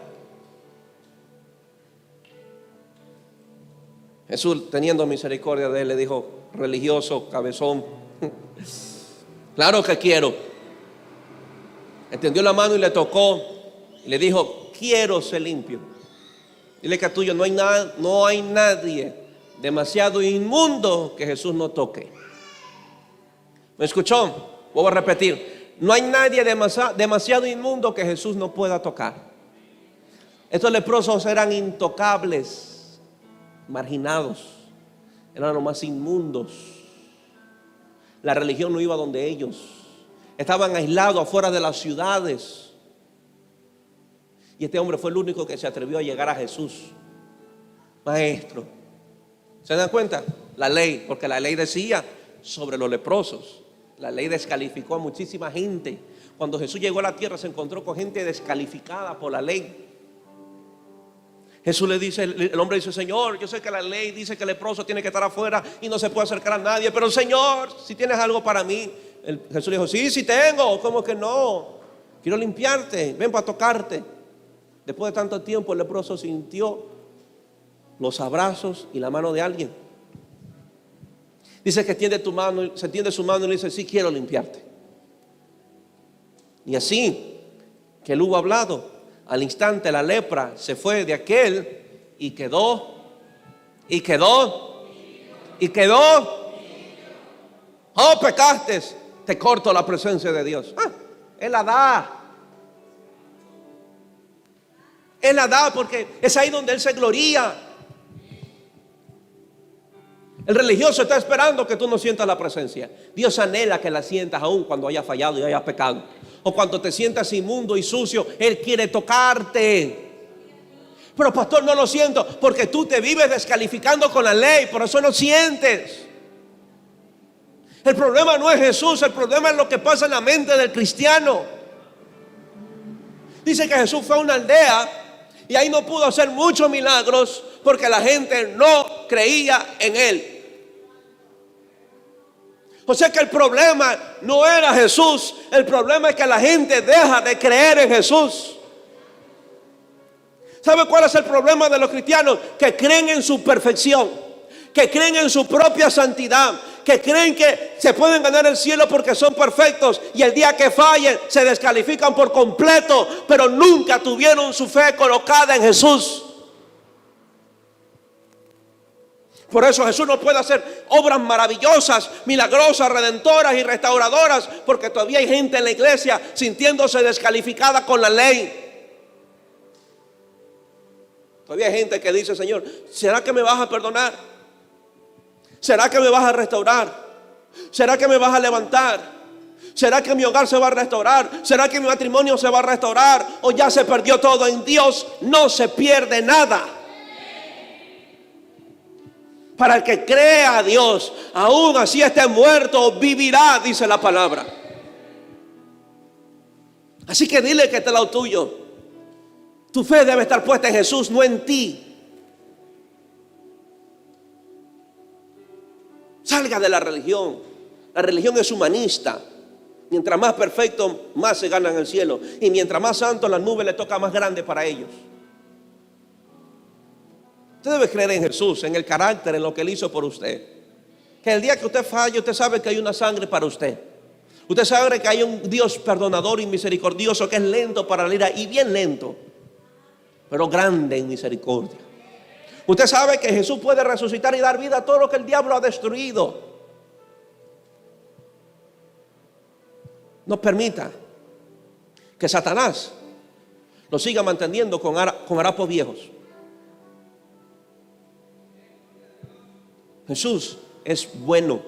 Jesús, teniendo misericordia de él, le dijo, religioso, cabezón, claro que quiero. Extendió la mano y le tocó y le dijo, quiero ser limpio. Dile que a tuyo, no hay nadie demasiado inmundo que Jesús no toque. ¿Me escuchó? Voy a repetir, no hay nadie demasiado inmundo que Jesús no pueda tocar. Estos leprosos eran intocables, marginados, eran los más inmundos. La religión no iba donde ellos. Estaban aislados afuera de las ciudades. Y este hombre fue el único que se atrevió a llegar a Jesús. Maestro, ¿se dan cuenta? La ley, porque la ley decía sobre los leprosos. La ley descalificó a muchísima gente. Cuando Jesús llegó a la tierra se encontró con gente descalificada por la ley. Jesús le dice, el hombre dice, Señor, yo sé que la ley dice que el leproso tiene que estar afuera y no se puede acercar a nadie, pero Señor, si tienes algo para mí. Jesús le dijo, sí tengo. ¿Cómo que no? Quiero limpiarte, ven para tocarte. Después de tanto tiempo el leproso sintió los abrazos y la mano de alguien. Dice que se tiende su mano y le dice, sí quiero limpiarte. Y así que él hubo hablado, al instante la lepra se fue de aquel y quedó. Oh, pecaste, te corto la presencia de Dios. Él la da. Él la da porque es ahí donde Él se gloría. El religioso está esperando que tú no sientas la presencia. Dios anhela que la sientas aún cuando hayas fallado y hayas pecado, o cuando te sientas inmundo y sucio. Él quiere tocarte. Pero pastor, no lo siento, porque tú te vives descalificando con la ley, por eso no sientes. El problema no es Jesús, el problema es lo que pasa en la mente del cristiano. Dice que Jesús fue a una aldea Y ahí no pudo hacer muchos milagros porque la gente no creía en él. O sea que el problema no era Jesús, el problema es que la gente deja de creer en Jesús. ¿Sabe cuál es el problema de los cristianos? Que creen en su perfección, que creen en su propia santidad, que creen que se pueden ganar el cielo porque son perfectos y el día que fallen se descalifican por completo, pero nunca tuvieron su fe colocada en Jesús. Por eso Jesús no puede hacer obras maravillosas, milagrosas, redentoras y restauradoras, porque todavía hay gente en la iglesia sintiéndose descalificada con la ley. Todavía hay gente que dice: Señor, ¿será que me vas a perdonar? ¿Será que me vas a restaurar? ¿Será que me vas a levantar? ¿Será que mi hogar se va a restaurar? ¿Será que mi matrimonio se va a restaurar? ¿O ya se perdió todo? En Dios no se pierde nada. Para el que crea a Dios, aún así esté muerto, vivirá, dice la palabra. Así que dile que este es lo tuyo. Tu fe debe estar puesta en Jesús, no en ti. Salga de la religión. La religión es humanista. Mientras más perfecto, más se gana en el cielo. Y mientras más santo, la nube le toca más grande para ellos. Usted debe creer en Jesús, en el carácter, en lo que Él hizo por usted. Que el día que usted falle, usted sabe que hay una sangre para usted. Usted sabe que hay un Dios perdonador y misericordioso, que es lento para la ira y bien lento, pero grande en misericordia. Usted sabe que Jesús puede resucitar y dar vida a todo lo que el diablo ha destruido. No permita que Satanás lo siga manteniendo con harapos viejos. Jesús es bueno,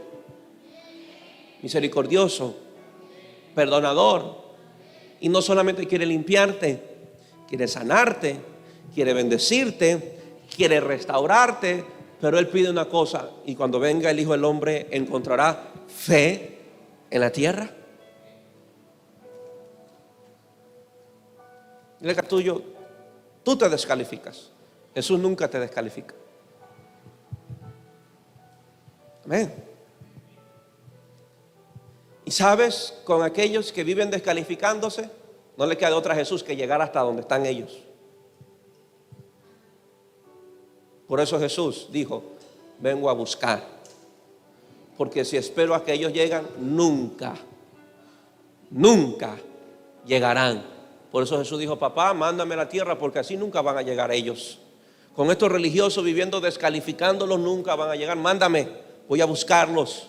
misericordioso, perdonador, y no solamente quiere limpiarte, quiere sanarte, quiere bendecirte, quiere restaurarte, pero Él pide una cosa: y cuando venga el Hijo del Hombre, ¿encontrará fe en la tierra? Dile que tuyo, tú te descalificas, Jesús nunca te descalifica. Amén. Y sabes, con aquellos que viven descalificándose, no le queda otra a Jesús que llegar hasta donde están ellos. Por eso Jesús dijo: vengo a buscar, porque si espero a que ellos lleguen, nunca llegarán. Por eso Jesús dijo: papá, mándame a la tierra, porque así nunca van a llegar ellos. Con estos religiosos viviendo descalificándolos, nunca van a llegar. Mándame, voy a buscarlos.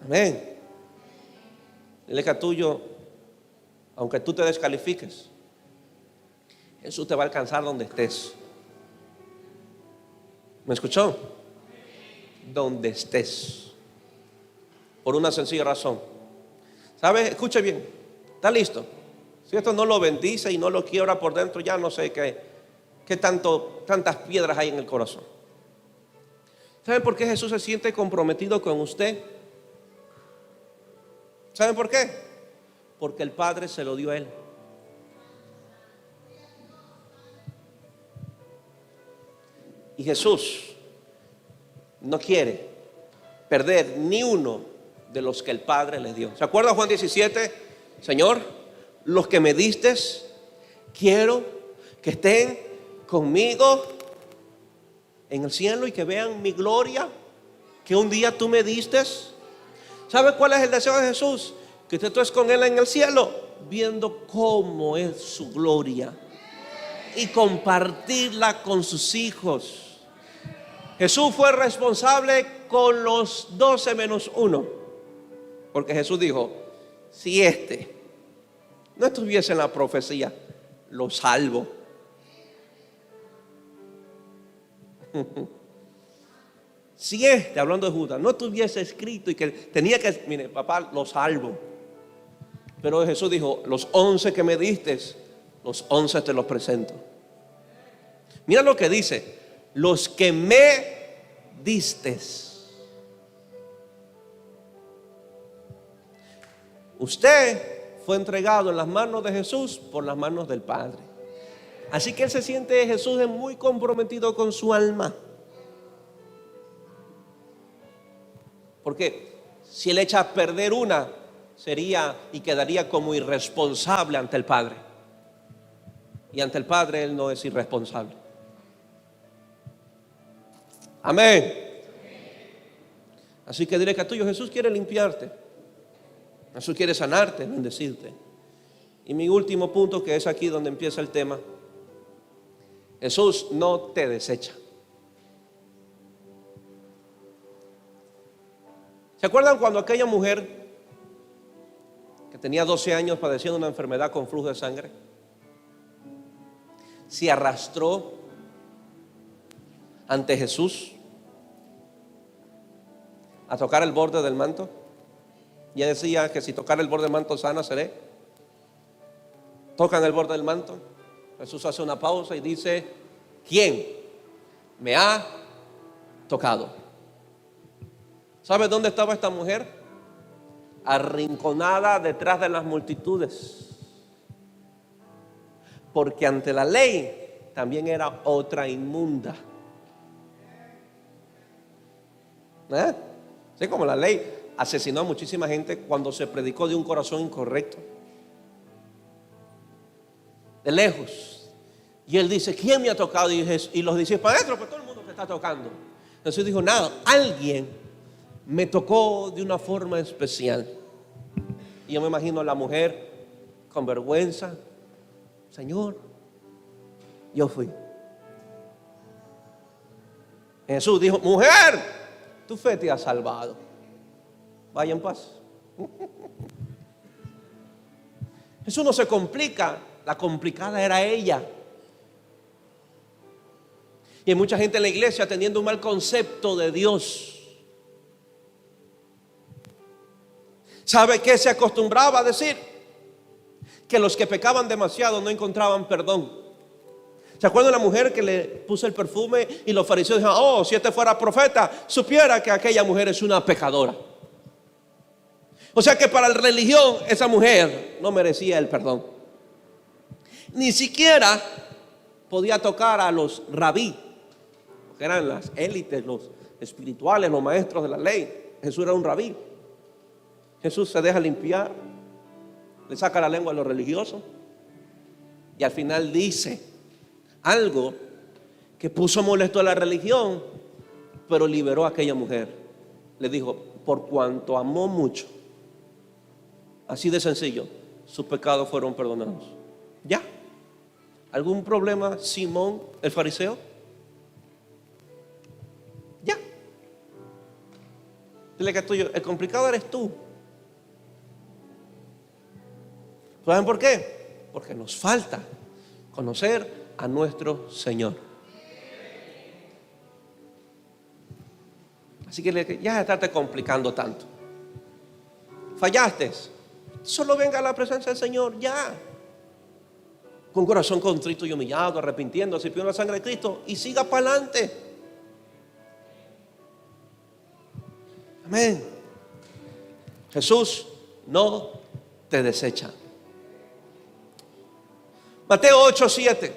Amén. Dile que a tuyo, aunque tú te descalifiques, Jesús te va a alcanzar donde estés. ¿Me escuchó? Donde estés. Por una sencilla razón. ¿Sabe? Escuche bien. ¿Está listo? Si esto no lo bendice y no lo quiebra por dentro, ya no sé qué tantas piedras hay en el corazón. ¿Saben por qué Jesús se siente comprometido con usted? ¿Saben por qué? Porque el Padre se lo dio a Él. Y Jesús no quiere perder ni uno de los que el Padre le dio. ¿Se acuerda Juan 17? Señor, los que me diste, quiero que estén conmigo en el cielo y que vean mi gloria que un día tú me diste. ¿Sabe cuál es el deseo de Jesús? Que usted esté con Él en el cielo, viendo cómo es su gloria y compartirla con sus hijos. Jesús fue responsable con los 12 menos 1, porque Jesús dijo: si este no estuviese en la profecía, lo salvo. Si este, hablando de Judas, no estuviese escrito y que tenía que, mire, papá, lo salvo. Pero Jesús dijo: los 11 que me diste, los 11 te los presento. Mira lo que dice: los que me diste. Usted fue entregado en las manos de Jesús por las manos del Padre. Así que él se siente, Jesús es muy comprometido con su alma. Porque si él echa a perder una, sería y quedaría como irresponsable ante el Padre. Y ante el Padre él no es irresponsable. Amén. Así que dile que a tuyo, Jesús quiere limpiarte. Jesús quiere sanarte, bendecirte. Y mi último punto, que es aquí donde empieza el tema: Jesús no te desecha. ¿Se acuerdan cuando aquella mujer que tenía 12 años padeciendo una enfermedad con flujo de sangre se arrastró ante Jesús a tocar el borde del manto? Ya decía que si tocara el borde del manto sana seré. Tocan el borde del manto. Jesús hace una pausa y dice: ¿quién me ha tocado? ¿Sabe dónde estaba esta mujer? Arrinconada detrás de las multitudes. Porque ante la ley también era otra inmunda. Sí, como la ley asesinó a muchísima gente cuando se predicó de un corazón incorrecto. De lejos. Y él dice: ¿quién me ha tocado? Y los discípulos: para adentro, pues todo el mundo te está tocando. Entonces dijo: nada, alguien me tocó de una forma especial. Y yo me imagino a la mujer con vergüenza: Señor, yo fui. Jesús dijo: mujer, tu fe te ha salvado, vaya en paz. Jesús no se complica, la complicada era ella. Y hay mucha gente en la iglesia teniendo un mal concepto de Dios. ¿Sabe qué se acostumbraba a decir? Que los que pecaban demasiado no encontraban perdón. ¿Se acuerdan de la mujer que le puso el perfume y los fariseos dijeron: oh, si este fuera profeta, supiera que aquella mujer es una pecadora? O sea que para la religión esa mujer no merecía el perdón. Ni siquiera podía tocar a los rabí, que eran las élites, los espirituales, los maestros de la ley. Jesús era un rabí. Jesús se deja limpiar, le saca la lengua a los religiosos y al final dice algo que puso molesto a la religión, pero liberó a aquella mujer. Le dijo: por cuanto amó mucho, así de sencillo, sus pecados fueron perdonados. ¿Ya? ¿Algún problema, Simón el fariseo? Ya. Dile que es tuyo, el complicado eres tú. ¿Saben por qué? Porque nos falta conocer a nuestro Señor. Así que ya estarte complicando tanto. Fallaste, solo venga a la presencia del Señor, ya. Con corazón contrito y humillado, arrepintiéndose, pidiendo la sangre de Cristo y siga para adelante. Amén. Jesús no te desecha. Mateo 8:7.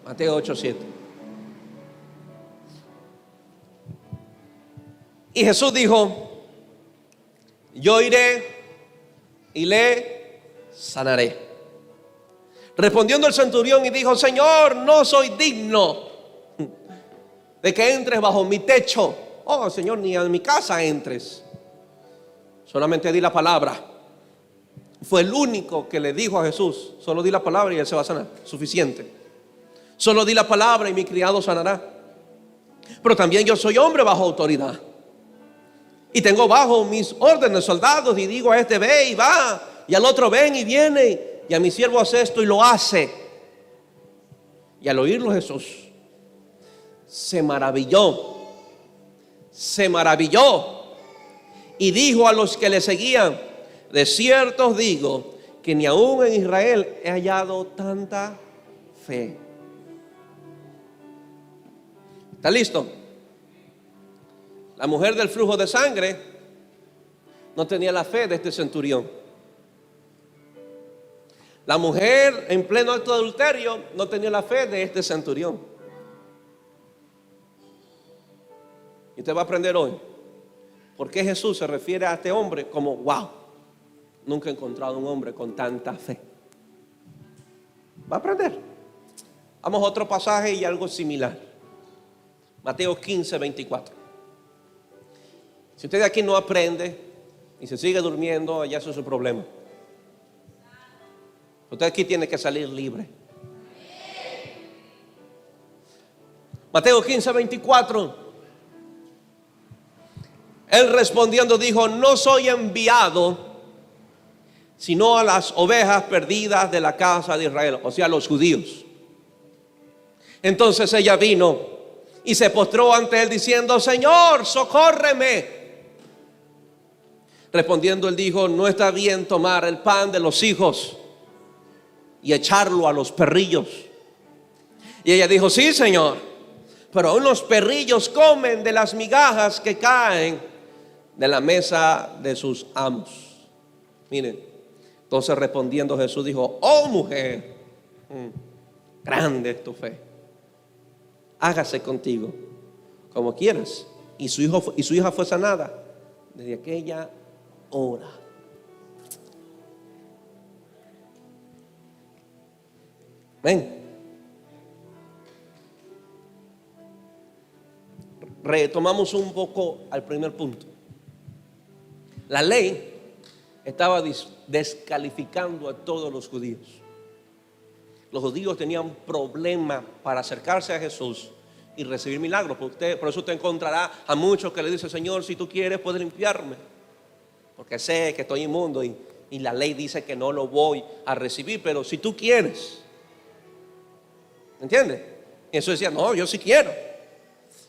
Mateo 8:7. Y Jesús dijo: yo iré y le sanaré. Respondiendo el centurión y dijo: Señor, no soy digno de que entres bajo mi techo. Oh, Señor, ni a mi casa entres. Solamente di la palabra. Fue el único que le dijo a Jesús: solo di la palabra y él se va a sanar. Suficiente. Solo di la palabra y mi criado sanará. Pero también yo soy hombre bajo autoridad. Y tengo bajo mis órdenes soldados, y digo a este: ve y va, y al otro: ven y viene, y a mi siervo hace esto y lo hace. Y al oírlo Jesús se maravilló y dijo a los que le seguían: de cierto os digo que ni aún en Israel he hallado tanta fe. ¿Está listo? La mujer del flujo de sangre no tenía la fe de este centurión. La mujer en pleno acto de adulterio no tenía la fe de este centurión. Y usted va a aprender hoy por qué Jesús se refiere a este hombre como wow, nunca he encontrado un hombre con tanta fe. Va a aprender. Vamos a otro pasaje y algo similar. Mateo 15, 24. Si usted de aquí no aprende y se sigue durmiendo, ya eso es su problema. Usted aquí tiene que salir libre. Mateo 15, 24. Él respondiendo dijo: no soy enviado sino a las ovejas perdidas de la casa de Israel, o sea, los judíos. Entonces ella vino y se postró ante él diciendo: Señor, socórreme. Respondiendo él dijo: no está bien tomar el pan de los hijos y echarlo a los perrillos. Y ella dijo: sí, Señor, pero aún los perrillos comen de las migajas que caen de la mesa de sus amos. Miren, entonces respondiendo Jesús dijo: oh mujer, grande es tu fe, hágase contigo como quieras. Y su hija fue sanada desde aquella hora. Ven, retomamos un poco al primer punto. La ley estaba descalificando a todos los judíos. Los judíos tenían problemas para acercarse a Jesús y recibir milagros. Por eso usted encontrará a muchos que le dicen: Señor, si tú quieres puedes limpiarme, porque sé que estoy inmundo y la ley dice que no lo voy a recibir, pero si tú quieres. ¿Entiendes? Y eso decía: no, yo sí quiero.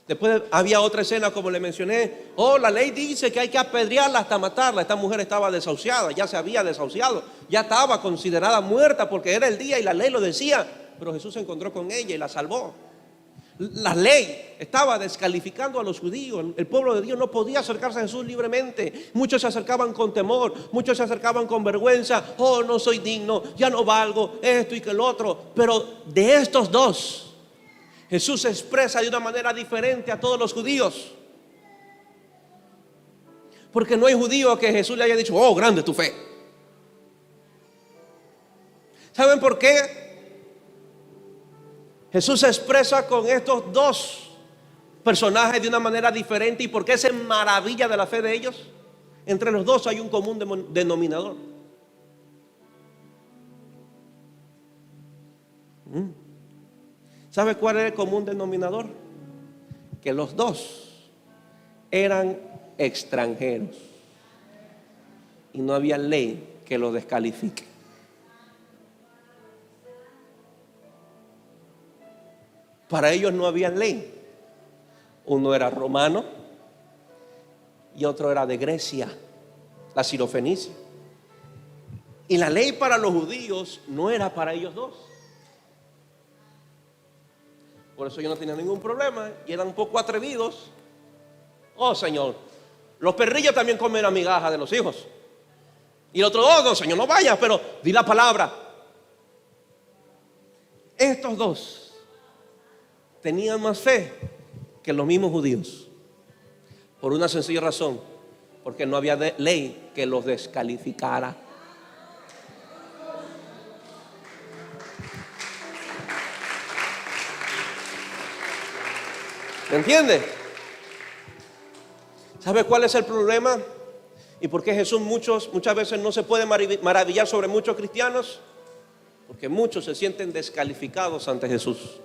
Después había otra escena, como le mencioné: oh, la ley dice que hay que apedrearla hasta matarla. Esta mujer estaba desahuciada, ya se había desahuciado, ya estaba considerada muerta porque era el día y la ley lo decía. Pero Jesús se encontró con ella y la salvó. La ley estaba descalificando a los judíos. El pueblo de Dios no podía acercarse a Jesús libremente. Muchos se acercaban con temor, muchos se acercaban con vergüenza. Oh, no soy digno, ya no valgo, esto y que el otro. Pero de estos dos, Jesús se expresa de una manera diferente a todos los judíos. Porque no hay judío que Jesús le haya dicho: oh, grande tu fe. ¿Saben por qué? Jesús se expresa con estos dos personajes de una manera diferente. ¿Y por qué se maravilla de la fe de ellos? Entre los dos hay un común denominador. ¿Sabe cuál es el común denominador? Que los dos eran extranjeros y no había ley que los descalifique. Para ellos no había ley. Uno era romano y otro era de Grecia, la Sirofenicia. Y la ley para los judíos no era para ellos dos. Por eso yo no tenía ningún problema y eran un poco atrevidos. Oh, Señor, los perrillos también comen la migaja de los hijos. Y el otro: oh, no, Señor, no vayas, pero di la palabra. Estos dos tenían más fe que los mismos judíos, por una sencilla razón: porque no había ley que los descalificara. ¿Me entiende? ¿Sabe cuál es el problema? ¿Y por qué Jesús muchas veces no se puede maravillar sobre muchos cristianos? Porque muchos se sienten descalificados ante Jesús.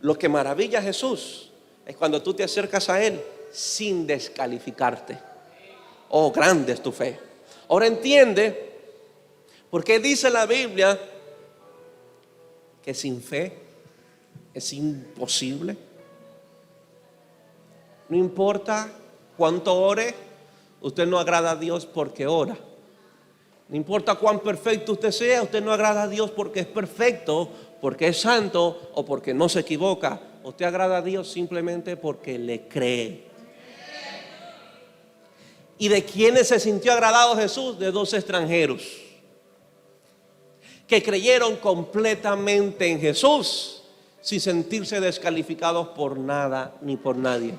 Lo que maravilla a Jesús es cuando tú te acercas a Él sin descalificarte. Oh, grande es tu fe. Ahora entiende por qué dice la Biblia que sin fe es imposible. No importa cuánto ore, usted no agrada a Dios porque ora. No importa cuán perfecto usted sea, usted no agrada a Dios porque es perfecto, porque es santo o porque no se equivoca. Usted agrada a Dios simplemente porque le cree. ¿Y de quiénes se sintió agradado Jesús? De dos extranjeros que creyeron completamente en Jesús sin sentirse descalificados por nada ni por nadie.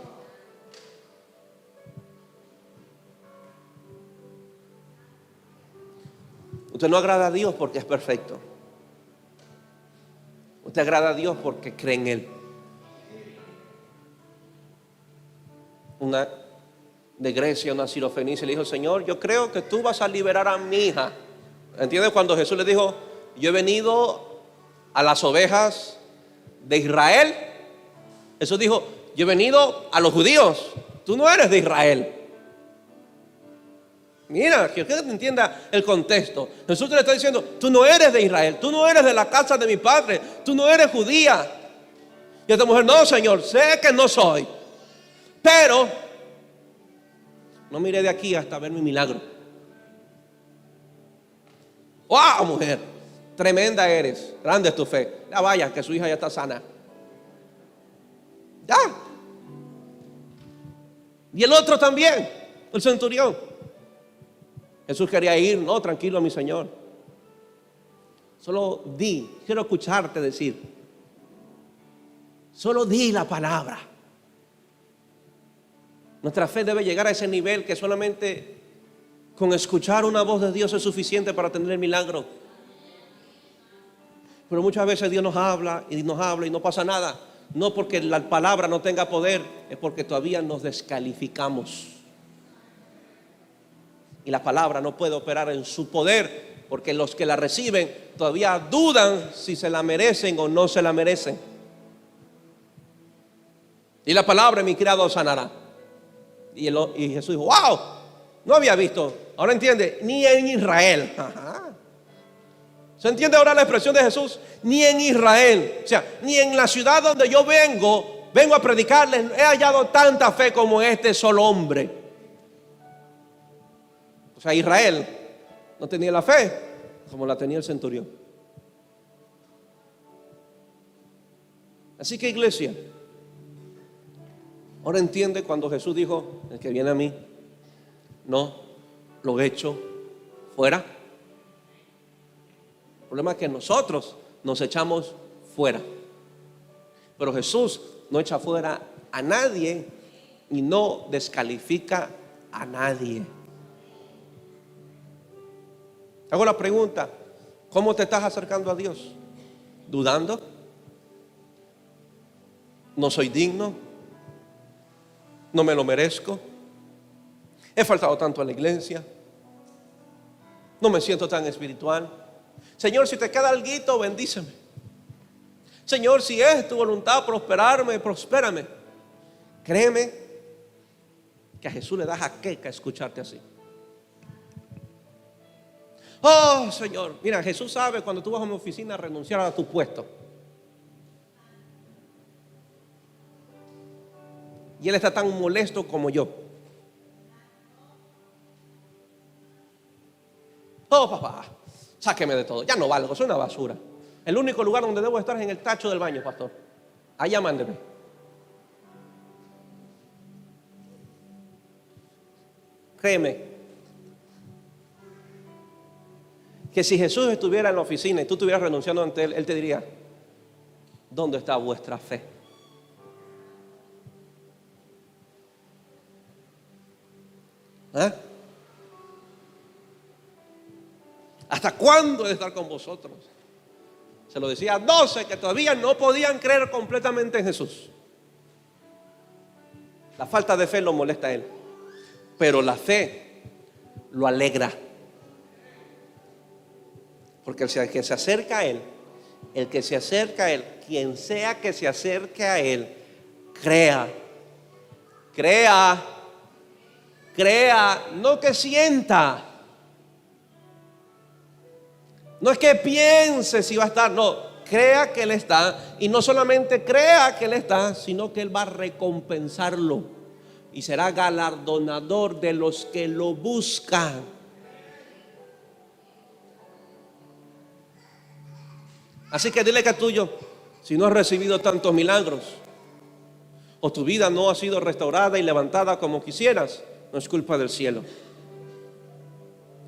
Usted no agrada a Dios porque es perfecto. Usted agrada a Dios porque cree en Él. Una de Grecia, una sirofenicia, le dijo: Señor, yo creo que tú vas a liberar a mi hija. ¿Entiendes? Cuando Jesús le dijo: yo he venido a las ovejas de Israel, Jesús dijo: yo he venido a los judíos, tú no eres de Israel. Mira, que usted entienda el contexto. Jesús le está diciendo: tú no eres de Israel, tú no eres de la casa de mi padre, tú no eres judía. Y esta mujer: no, Señor, sé que no soy, pero no miré de aquí hasta ver mi milagro. ¡Wow, mujer! Tremenda eres, grande es tu fe. Ya vaya, que su hija ya está sana. Ya. Y el otro también, el centurión. Jesús quería ir: no, tranquilo, mi Señor. Solo di, quiero escucharte decir. Solo di la palabra. Nuestra fe debe llegar a ese nivel que solamente con escuchar una voz de Dios es suficiente para tener el milagro. Pero muchas veces Dios nos habla y no pasa nada. No porque la palabra no tenga poder, es porque todavía nos descalificamos. Y la palabra no puede operar en su poder, porque los que la reciben todavía dudan si se la merecen o no se la merecen. Y la palabra: mi criado sanará. Y Jesús dijo: wow, no había visto. Ahora entiende, ni en Israel. Ajá. ¿Se entiende ahora la expresión de Jesús? Ni en Israel, o sea, ni en la ciudad donde yo vengo a predicarles, he hallado tanta fe como este solo hombre. O sea, Israel no tenía la fe como la tenía el centurión. Así que, iglesia, ahora entiende cuando Jesús dijo: el que viene a mí, no lo echo fuera. El problema es que nosotros nos echamos fuera, pero Jesús no echa fuera a nadie y no descalifica a nadie. Hago la pregunta: ¿cómo te estás acercando a Dios? ¿Dudando? ¿No soy digno? ¿No me lo merezco? ¿He faltado tanto a la iglesia? ¿No me siento tan espiritual? Señor, si te queda alguito, bendíceme. Señor, si es tu voluntad prosperarme, prospérame. Créeme que a Jesús le da jaqueca escucharte así. Oh, Señor, mira, Jesús sabe cuando tú vas a mi oficina a renunciar a tu puesto. Y Él está tan molesto como yo. Oh, papá, sáqueme de todo, ya no valgo, soy una basura. El único lugar donde debo estar es en el tacho del baño, pastor. Allá mándeme. Créeme que si Jesús estuviera en la oficina y tú estuvieras renunciando ante Él, Él te diría: ¿dónde está vuestra fe? ¿Eh? ¿Hasta cuándo he de estar con vosotros? Se lo decía a 12 que todavía no podían creer completamente en Jesús. La falta de fe lo molesta a Él, pero la fe lo alegra. Porque el que se acerca a Él, quien sea que se acerque a Él, crea, no que sienta. No es que piense si va a estar, no, crea que Él está. Y no solamente crea que Él está, sino que Él va a recompensarlo y será galardonador de los que lo buscan. Así que dile que es tuyo: si no has recibido tantos milagros, o tu vida no ha sido restaurada y levantada como quisieras, no es culpa del cielo.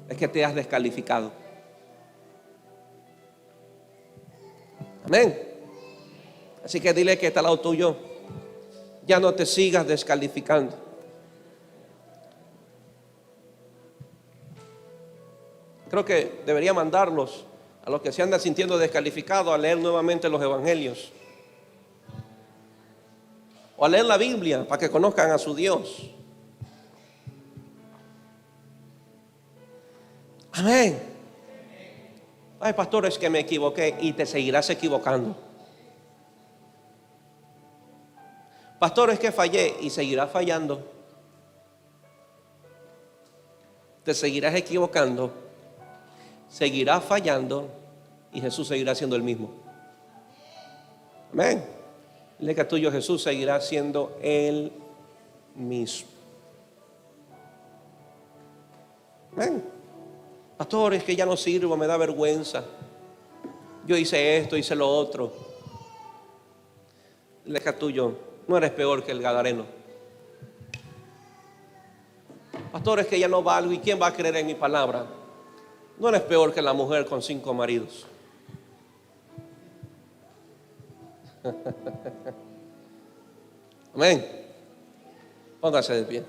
Es que te has descalificado. Amén. Así que dile que está al lado tuyo: ya no te sigas descalificando. Creo que debería mandarlos a los que se andan sintiendo descalificados a leer nuevamente los evangelios, o a leer la Biblia para que conozcan a su Dios. Amén. Ay, pastor, es que me equivoqué. Y te seguirás equivocando. Pastor, es que fallé. Y seguirás fallando. Te seguirás equivocando, seguirás fallando, y Jesús seguirá siendo el mismo. Amén. Dile que tuyo, Jesús seguirá siendo el mismo. Amén. Pastor, es que ya no sirvo, me da vergüenza. Yo hice esto, hice lo otro. Dile que tuyo, no eres peor que el gadareno. Pastor, es que ya no valgo, ¿y quién va a creer en mi palabra? No eres peor que la mujer con 5 maridos. Amén. Póngase de pie.